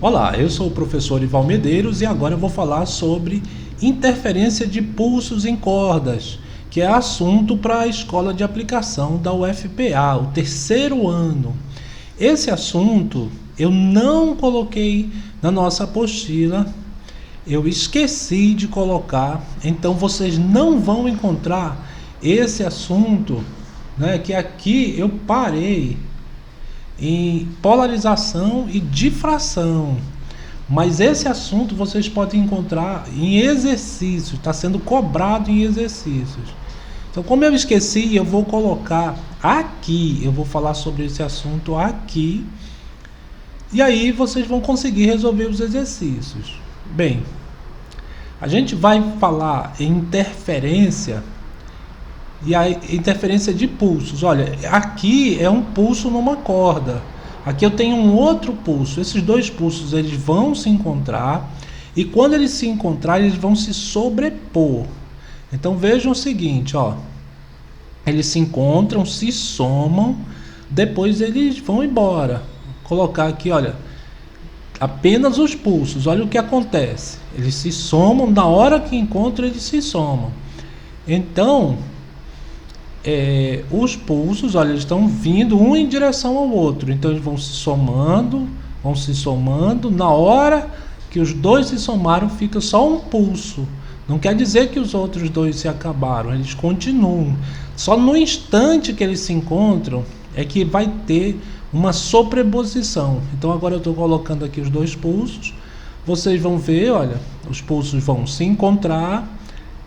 Olá, eu sou o professor Ival Medeiros e agora eu vou falar sobre interferência de pulsos em cordas, que é assunto para a escola de aplicação da UFPA, o terceiro ano. Esse assunto eu não coloquei na nossa apostila, eu esqueci de colocar, então vocês não vão encontrar esse assunto, né, que aqui eu parei em polarização e difração. Mas esse assunto vocês podem encontrar em exercícios, está sendo cobrado em exercícios. Então, como eu esqueci, eu vou colocar aqui, eu vou falar sobre esse assunto aqui, e aí vocês vão conseguir resolver os exercícios. Bem, a gente vai falar em interferência, e a interferência de pulsos. Olha, aqui é um pulso numa corda. Aqui eu tenho um outro pulso. Esses dois pulsos eles vão se encontrar e quando eles se encontrarem eles vão se sobrepor. Então vejam o seguinte, ó. Eles se encontram, se somam, depois eles vão embora. Vou colocar aqui, olha, apenas os pulsos. Olha o que acontece. Eles se somam, na hora que encontram eles se somam. Então os pulsos, olha, eles estão vindo um em direção ao outro, então eles vão se somando, na hora que os dois se somaram fica só um pulso, não quer dizer que os outros dois se acabaram, eles continuam, só no instante que eles se encontram é que vai ter uma sobreposição. Então agora eu estou colocando aqui os dois pulsos, vocês vão ver, olha, os pulsos vão se encontrar,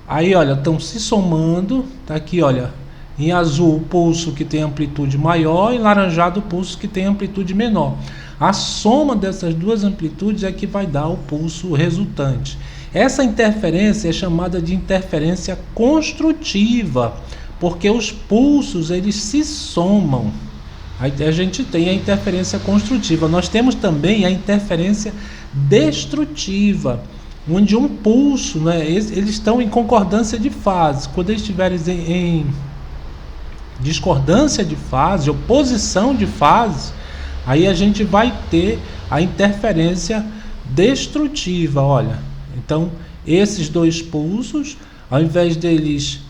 aí olha, estão se somando, tá aqui, olha, em azul o pulso que tem amplitude maior, em laranjado o pulso que tem amplitude menor. A soma dessas duas amplitudes é que vai dar o pulso resultante. Essa interferência é chamada de interferência construtiva, porque os pulsos eles se somam. Aí a gente tem a interferência construtiva. Nós temos também a interferência destrutiva, onde um pulso, né, eles estão em concordância de fase. Quando eles estiverem em discordância de fase, oposição de fase, aí a gente vai ter a interferência destrutiva. Olha, então esses dois pulsos, ao invés deles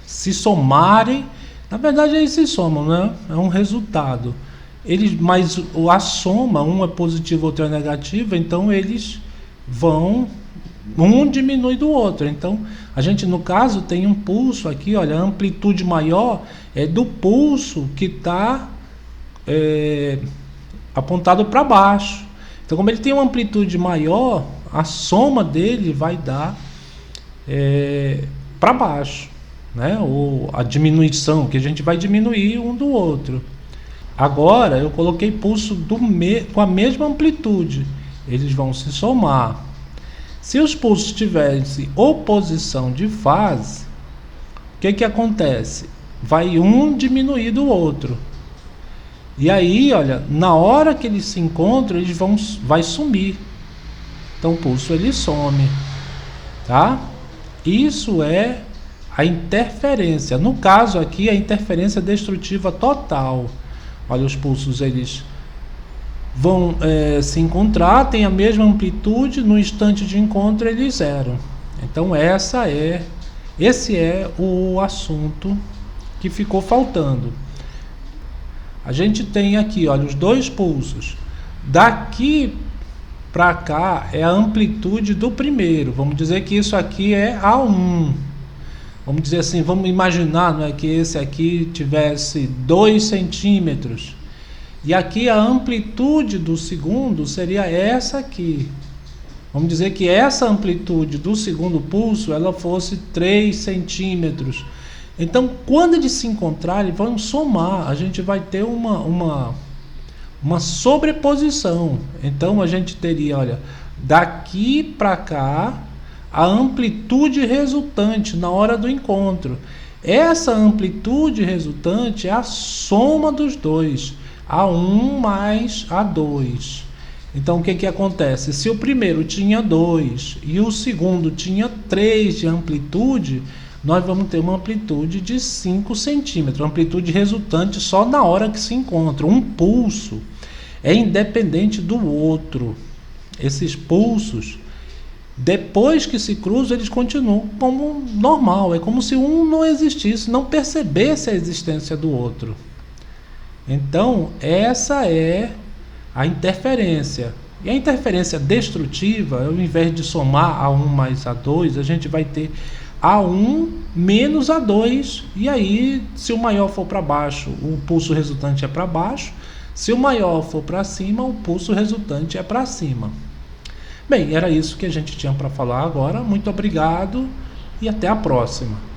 se somarem, na verdade eles se somam, né? É um resultado. Mas a soma, um é positivo, outro é negativo, então eles vão, um diminui do outro. Então a gente no caso tem um pulso aqui, olha, a amplitude maior é do pulso que está apontado para baixo. Então como ele tem uma amplitude maior, a soma dele vai dar para baixo, né? Ou a diminuição, que a gente vai diminuir um do outro. Agora eu coloquei pulso com a mesma amplitude, eles vão se somar. Se os pulsos tivessem oposição de fase, o que acontece? Vai um diminuir do outro. E aí, olha, na hora que eles se encontram, vai sumir. Então o pulso ele some, tá? Isso é a interferência. No caso aqui, a interferência destrutiva total. Olha, os pulsos eles vão se encontrar, tem a mesma amplitude, no instante de encontro eles zeram. Então esse é o assunto que ficou faltando. A gente tem aqui, olha, os dois pulsos. Daqui para cá é a amplitude do primeiro. Vamos dizer que isso aqui é A1. Vamos dizer assim, vamos imaginar, não é, que esse aqui tivesse 2 centímetros. E aqui a amplitude do segundo seria essa aqui. Vamos dizer que essa amplitude do segundo pulso ela fosse 3 centímetros. Então, quando eles se encontrarem, vão somar. A gente vai ter uma sobreposição. Então, a gente teria, olha, daqui para cá, a amplitude resultante na hora do encontro. Essa amplitude resultante é a soma dos dois. A1 mais A2. Então o que acontece? Se o primeiro tinha 2 e o segundo tinha 3 de amplitude, nós vamos ter uma amplitude de 5 centímetros, amplitude resultante só na hora que se encontra. Um pulso é independente do outro. Esses pulsos, depois que se cruzam, eles continuam como normal. É como se um não existisse, não percebesse a existência do outro. Então, essa é a interferência. E a interferência destrutiva, ao invés de somar A1 mais A2, a gente vai ter A1 menos A2. E aí, se o maior for para baixo, o pulso resultante é para baixo. Se o maior for para cima, o pulso resultante é para cima. Bem, era isso que a gente tinha para falar agora. Muito obrigado e até a próxima.